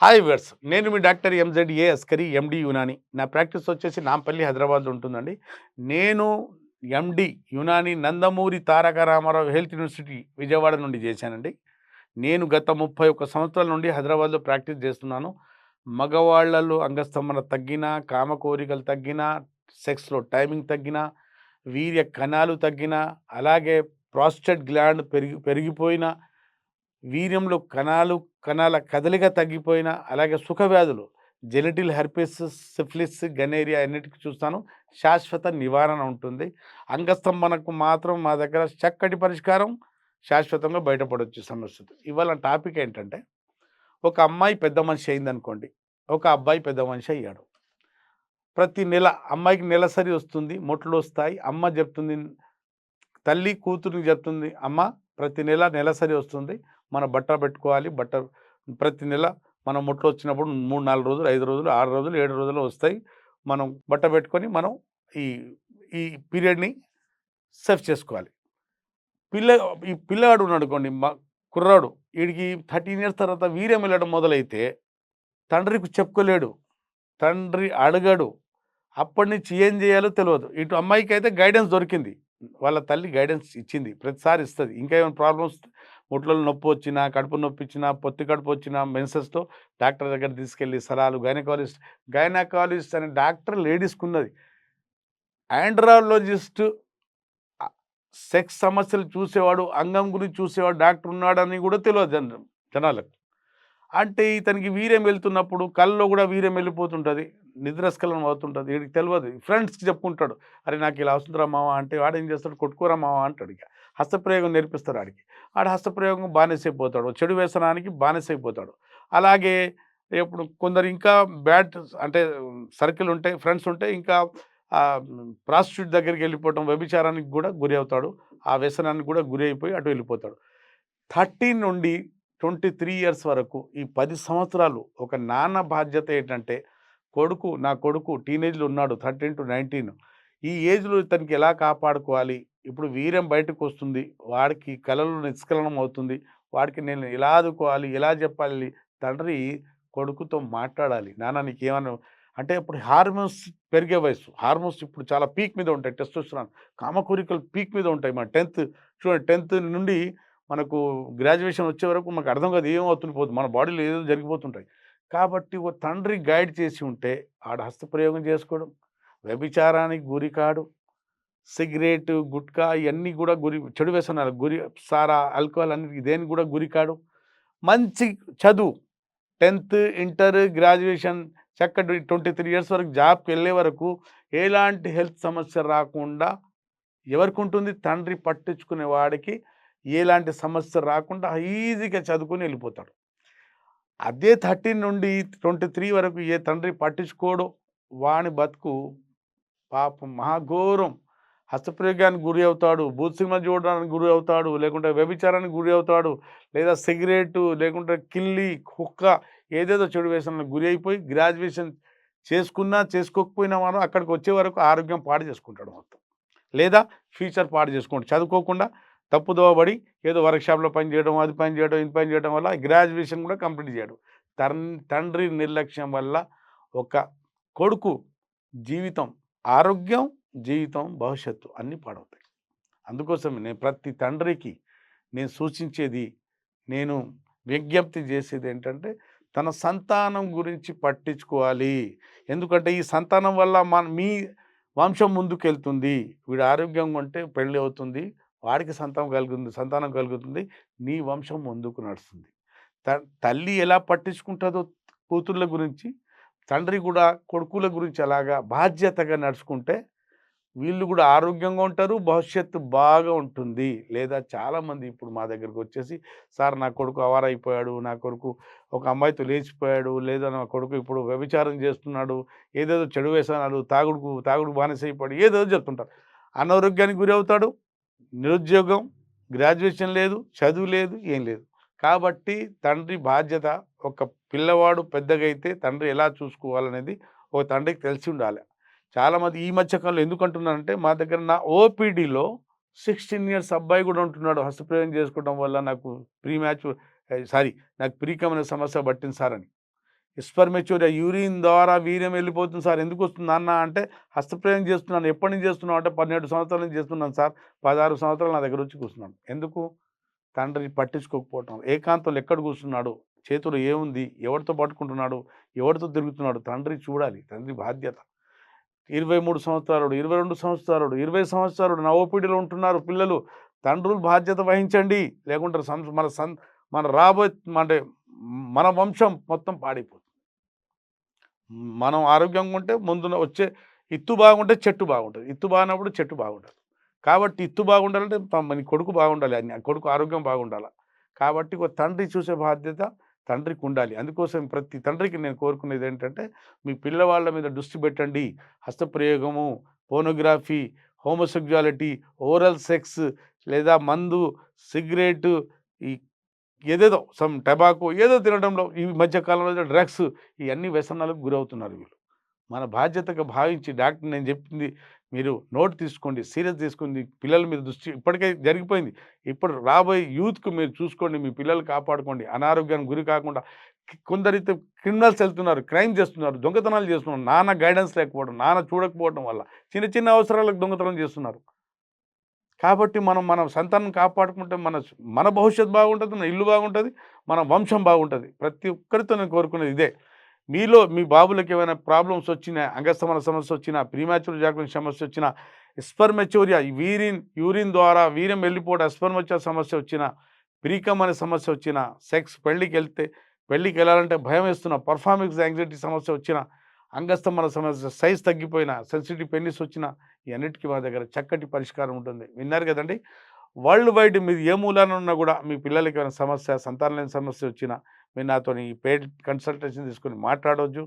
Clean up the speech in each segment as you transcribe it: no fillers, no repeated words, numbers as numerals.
Hi viewers. నేను మీ doctor MZ Askari ఎండి యునాని. నా practice వచ్చేసి నాంపల్లి హైదరాబాద్లో ఉంటుందండి. నేను ఎండి యునాని నందమూరి తారక రామారావు హెల్త్ యూనివర్సిటీ విజయవాడ నుండి చేశానండి. నేను గత 31 సంవత్సరాల నుండి హైదరాబాద్లో ప్రాక్టీస్ చేస్తున్నాను. మగవాళ్ళలో అంగస్తంభన తగ్గినా, కామ కోరికలు తగ్గినా, సెక్స్‌లో టైమింగ్ తగ్గినా, వీర్య కణాలు తగ్గినా, అలాగే ప్రాస్టేట్ గ్లాండ్ పెరిగిపోయినా, వీర్యంలో కణాల కదలిక తగ్గిపోయినా, అలాగే సుఖవ్యాధులు జెనిటల్ హెర్పిస్, సిఫిలిస్, గనేరియా అన్నిటికి చూస్తాను. శాశ్వత నివారణ ఉంటుంది. అంగస్తంభనకు మాత్రం మా దగ్గర చక్కటి పరిష్కారం, శాశ్వతంగా బయటపడొచ్చు సమస్యతో. ఇవాళ టాపిక్ ఏంటంటే, ఒక అమ్మాయి పెద్ద మనిషి అయిందనుకోండి, ఒక అబ్బాయి పెద్ద మనిషి అయ్యాడు. ప్రతి నెల అమ్మాయికి నెలసరి వస్తుంది, మొట్లు వస్తాయి. అమ్మ చెప్తుంది, తల్లి కూతురికి చెప్తుంది, అమ్మ ప్రతి నెల నెలసరి వస్తుంది, మనం బట్ట పెట్టుకోవాలి. ప్రతి నెల మనం ముట్లు వచ్చినప్పుడు 3, 4 రోజులు, 5 రోజులు, 6 రోజులు, 7 రోజులు వస్తాయి. మనం బట్ట పెట్టుకొని మనం ఈ ఈ పీరియడ్ని సేవ్ చేసుకోవాలి. పిల్ల ఈ పిల్లగాడు ఉన్నాడనుకోండి, కుర్రాడు, వీడికి 13 ఇయర్స్ తర్వాత వీర్యం వెళ్ళడం మొదలైతే తండ్రికి చెప్పుకోలేడు, తండ్రి అడగడు. అప్పటి నుంచి ఏం చేయాలో తెలియదు. ఇటు అమ్మాయికి అయితే గైడెన్స్ దొరికింది, వాళ్ళ తల్లి గైడెన్స్ ఇచ్చింది, ప్రతిసారి ఇస్తుంది. ఇంకా ఏమైనా ప్రాబ్లమ్స్, ముట్లలో నొప్పి వచ్చినా, కడుపు నొప్పి ఇచ్చినా, పొత్తి కడుపు వచ్చినా, మెన్సెస్తో డాక్టర్ దగ్గర తీసుకెళ్ళి సరాలు, గైనకాలజిస్ట్ అనే డాక్టర్ లేడీస్కి ఉన్నది. ఆండ్రాలజిస్ట్ సెక్స్ సమస్యలు చూసేవాడు, అంగం గురించి చూసేవాడు డాక్టర్ ఉన్నాడని కూడా తెలియదు జనాలకు. అంటే ఇతనికి వీర్యం వెళ్తున్నప్పుడు కళ్ళలో కూడా వీర్యం వెళ్ళిపోతుంటుంది, నిద్రస్ఖలనం అవుతుంటుంది. వీడికి తెలియదు, ఫ్రెండ్స్కి చెప్పుకుంటాడు, అరే నాకు ఇలా వస్తుందిరా మావా అంటే, వాడేం చేస్తాడు, కొట్టుకోరా మావా అంటాడు. ఇక హస్తప్రయోగం నేర్పిస్తారు ఆడికి, ఆడ హస్తప్రయోగం బానిసైపోతాడు, చెడు వ్యసనానికి బానిసైపోతాడు. అలాగే ఇప్పుడు కొందరు ఇంకా బ్యాడ్ అంటే సర్కిల్ ఉంటే, ఫ్రెండ్స్ ఉంటే, ఇంకా ప్రాస్టిట్యూట్ దగ్గరికి వెళ్ళిపోవటం, వ్యభిచారానికి కూడా గురి అవుతాడు, ఆ వ్యసనానికి కూడా గురి అయిపోయి అటు వెళ్ళిపోతాడు. 13 నుండి 23 ఇయర్స్ వరకు, ఈ 10 సంవత్సరాలు ఒక నాన్న బాధ్యత ఏంటంటే, నా కొడుకు టీనేజ్లో ఉన్నాడు, 13-19, ఈ ఏజ్లో ఇతనికి ఎలా కాపాడుకోవాలి. ఇప్పుడు వీర్యం బయటకు వస్తుంది, వాడికి కలలో నిష్కలనం అవుతుంది, వాడికి నేను ఎలా ఆదుకోవాలి, ఎలా చెప్పాలి. తండ్రి కొడుకుతో మాట్లాడాలి, నాన్న నీకేమన్నా అంటే, ఇప్పుడు హార్మోన్స్ పెరిగే వయసు, హార్మోన్స్ ఇప్పుడు చాలా పీక్ మీద ఉంటాయి. టెస్టోస్టెరాన్, కామకోరికలు పీక్ మీద ఉంటాయి. మన 10th చూడండి, 10th నుండి మనకు గ్రాడ్యుయేషన్ వచ్చే వరకు మనకు అర్థం కాదు, ఏమవుతుంది పోతుంది, మన బాడీలో ఏదో జరిగిపోతుంటాయి. కాబట్టి ఓ తండ్రి గైడ్ చేసి ఉంటే ఆడ హస్తప్రయోగం చేసుకోవడం, వ్యభిచారానికి గురి కాడు, సిగరెట్, గుట్కా ఇవన్నీ కూడా చెడు వ్యసనాలు గురి, సారా, ఆల్కహాల్ అన్నిటికి దేనికి కూడా గురి కాడు. మంచి చదువు, 10th, ఇంటర్, గ్రాడ్యుయేషన్ చక్కటి 23 ఇయర్స్ వరకు జాబ్కి వెళ్ళే వరకు ఎలాంటి హెల్త్ సమస్య రాకుండా ఎవరికి ఉంటుంది, తండ్రి పట్టించుకునే వాడికి ఎలాంటి సమస్య రాకుండా ఈజీగా చదువుకొని వెళ్ళిపోతాడు. అదే 13 నుండి 23 వరకు ఏ తండ్రి పట్టించుకోడో వాని బతుకు పాపం మహాఘోరం. హస్తప్రయోగానికి గురి అవుతాడు, బూత్ సినిమా చూడడానికి గురి అవుతాడు, లేకుంటే వ్యభిచారానికి గురి అవుతాడు, లేదా సిగరెట్, లేకుంటే కిల్లి, కుక్క, ఏదేదో చెడు వ్యసనాలకు గురి అయిపోయి గ్రాడ్యుయేషన్ చేసుకున్నా చేసుకోకపోయినా మనం అక్కడికి వచ్చే వరకు ఆరోగ్యం పాడు చేసుకుంటాడు మొత్తం, లేదా ఫ్యూచర్ పాడు చేసుకుంటాడు. చదువుకోకుండా తప్పుదోవబడి ఏదో వర్క్షాప్లో పని చేయడం, అది పని చేయడం, ఇది పని చేయడం వల్ల గ్రాడ్యుయేషన్ కూడా కంప్లీట్ చేయడం. తండ్రి నిర్లక్ష్యం వల్ల ఒక కొడుకు జీవితం, ఆరోగ్యం, జీవితం, భవిష్యత్తు అన్నీ పాడవుతాయి. అందుకోసమే నేను ప్రతి తండ్రికి నేను సూచించేది, నేను విజ్ఞప్తి చేసేది ఏంటంటే, తన సంతానం గురించి పట్టించుకోవాలి. ఎందుకంటే ఈ సంతానం వల్ల మీ వంశం ముందుకెళ్తుంది. వీడు ఆరోగ్యంగా ఉంటే పెళ్ళి అవుతుంది, వాడికి సంతానం కలుగుతుంది, నీ వంశం ముందుకు నడుస్తుంది. తల్లి ఎలా పట్టించుకుంటుందో కూతుర్ల గురించి, తండ్రి కూడా కొడుకుల గురించి అలాగా బాధ్యతగా నడుచుకుంటే వీళ్ళు కూడా ఆరోగ్యంగా ఉంటారు, భవిష్యత్తు బాగా ఉంటుంది. లేదా చాలామంది ఇప్పుడు మా దగ్గరికి వచ్చేసి, సార్ నా కొడుకు అవారైపోయాడు, నా కొడుకు ఒక అమ్మాయితో లేచిపోయాడు, లేదా నా కొడుకు ఇప్పుడు వ్యభిచారం చేస్తున్నాడు, ఏదేదో చెడు వ్యసనాలు, తాగుడు బానిసైపోయాడు, ఏదేదో చెప్తుంటారు. అనారోగ్యానికి గురి అవుతాడు, నిరుద్యోగం, గ్రాడ్యుయేషన్ లేదు, చదువు లేదు, ఏం లేదు. కాబట్టి తండ్రి బాధ్యత, ఒక పిల్లవాడు పెద్దగా అయితే తండ్రి ఎలా చూసుకోవాలనేది ఒక తండ్రికి తెలిసి ఉండాలి. చాలామంది ఈ మధ్య కాలంలో ఎందుకు అంటున్నానంటే, మా దగ్గర నా ఓపీడీలో 16 ఇయర్స్ అబ్బాయి కూడా ఉంటున్నాడు, హస్తప్రయోగం చేసుకోవడం వల్ల నాకు నాకు ప్రీకమైన సమస్య పట్టింది సార్ అని. స్పెర్మేచ్యూరియా యూరిన్ ద్వారా వీర్యం వెళ్ళిపోతుంది సార్, ఎందుకు వస్తుంది నాన్న అంటే, హస్తప్రయోగం చేస్తున్నాను. ఎప్పటి నుంచి చేస్తున్నావు అంటే 17 సంవత్సరాల నుంచి చేస్తున్నాను సార్, 16 సంవత్సరాలు నా దగ్గర వచ్చి కూర్చున్నాను. ఎందుకు? తండ్రి పట్టించుకోకపోవటం. ఏకాంతంలో ఎక్కడ కూర్చున్నాడు, చేతిలో ఏముంది, ఎవరితో పట్టుకుంటున్నాడు, ఎవరితో తిరుగుతున్నాడు, తండ్రి చూడాలి. తండ్రి బాధ్యత. 23 సంవత్సరాలు, 22 సంవత్సరాలు, 20 సంవత్సరాలు నా ఓపీడీలో ఉంటున్నారు పిల్లలు. తండ్రులు బాధ్యత వహించండి, లేకుంటే మన రాబోయే అంటే మన వంశం మొత్తం పాడైపోతుంది. మనం ఆరోగ్యంగా ఉంటే ముందున వచ్చే ఇత్తు బాగుంటే చెట్టు బాగుంటుంది, ఇత్తు బాగున్నప్పుడు చెట్టు బాగుంటుంది. కాబట్టి ఇత్తు బాగుండాలంటే నీ కొడుకు బాగుండాలి, కొడుకు ఆరోగ్యం బాగుండాలి. కాబట్టి ఒక తండ్రి చూసే బాధ్యత తండ్రికి ఉండాలి. అందుకోసం ప్రతి తండ్రికి నేను కోరుకునేది ఏంటంటే, మీ పిల్లవాళ్ళ మీద దృష్టి పెట్టండి. హస్తప్రయోగము, పోర్నోగ్రఫీ, హోమోసెక్జువాలిటీ, ఓరల్ సెక్స్ లేదా మందు, సిగరెట్, ఈ ఏదేదో టబాకో ఏదో తినడంలో ఈ మధ్య కాలంలో డ్రగ్స్, ఇవన్నీ వ్యసనాలకు గురవుతున్నారు వీళ్ళు. మన బాధ్యతగా భావించి డాక్టర్ నేను చెప్పింది మీరు నోట్ తీసుకోండి, సీరియస్ తీసుకోండి. పిల్లల మీద దృష్టి ఇప్పటికే జరిగిపోయింది. ఇప్పుడు రాబోయే యూత్‌కు మీరు చూసుకోండి, మీ పిల్లలు కాపాడుకోండి. అనారోగ్యానికి గురి కాకుండా కొందరైతే క్రిమినల్స్ వెళ్తున్నారు, క్రైమ్ చేస్తున్నారు, దొంగతనాలు చేస్తున్నారు. నాన్న గైడెన్స్ లేకపోవడం, నాన్న చూడకపోవడం వల్ల చిన్న చిన్న అవసరాలకు దొంగతనం చేస్తున్నారు. కాబట్టి మనం మన సంతానం కాపాడుకుంటే మన భవిష్యత్తు బాగుంటుంది, మన ఇల్లు బాగుంటుంది, మన వంశం బాగుంటుంది. ప్రతి ఒక్కరితో నేను కోరుకునేది ఇదే. మీలో మీ బాబులకు ఏమైనా ప్రాబ్లమ్స్ వచ్చినా, అంగస్తమన సమస్య వచ్చినా, ప్రీమాచ్యూర్ జాగ్రత్త సమస్య వచ్చినా, స్పెర్మేచ్యూరియా యూరిన్ ద్వారా వీర్యం వెళ్ళిపోవడం స్పెర్మేచ్యూర్ సమస్య వచ్చినా, ప్రీకమ్ అనే సమస్య వచ్చినా, సెక్స్ పెళ్ళికి వెళ్ళాలంటే భయం వేస్తున్న, పర్ఫార్మెన్స్ యాంగ్జైటీ సమస్య వచ్చినా, అంగస్తమన సమస్య, సైజ్ తగ్గిపోయినా, సెన్సిటివ్ పెన్నిస్ వచ్చినా, ఇవన్నిటికీ మా దగ్గర చక్కటి పరిష్కారం ఉంటుంది. విన్నారు కదండి. వరల్డ్ వైడ్ మీరు ఏ మూలాన ఉన్నా కూడా మీ పిల్లలకి ఏమైనా సమస్య, సంతానం లేని సమస్య వచ్చినా మీరు నాతోని పెయిడ్ కన్సల్టేషన్ తీసుకొని మాట్లాడవచ్చు.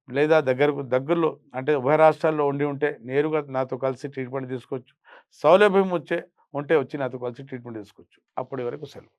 లేదా దగ్గరలో అంటే ఉభయ రాష్ట్రాల్లో ఉంటే నేరుగా నాతో కలిసి ట్రీట్మెంట్ తీసుకోవచ్చు. సౌలభ్యం ఉంటే వచ్చి నాతో కలిసి ట్రీట్మెంట్ తీసుకోవచ్చు. అప్పటి వరకు సెలవు.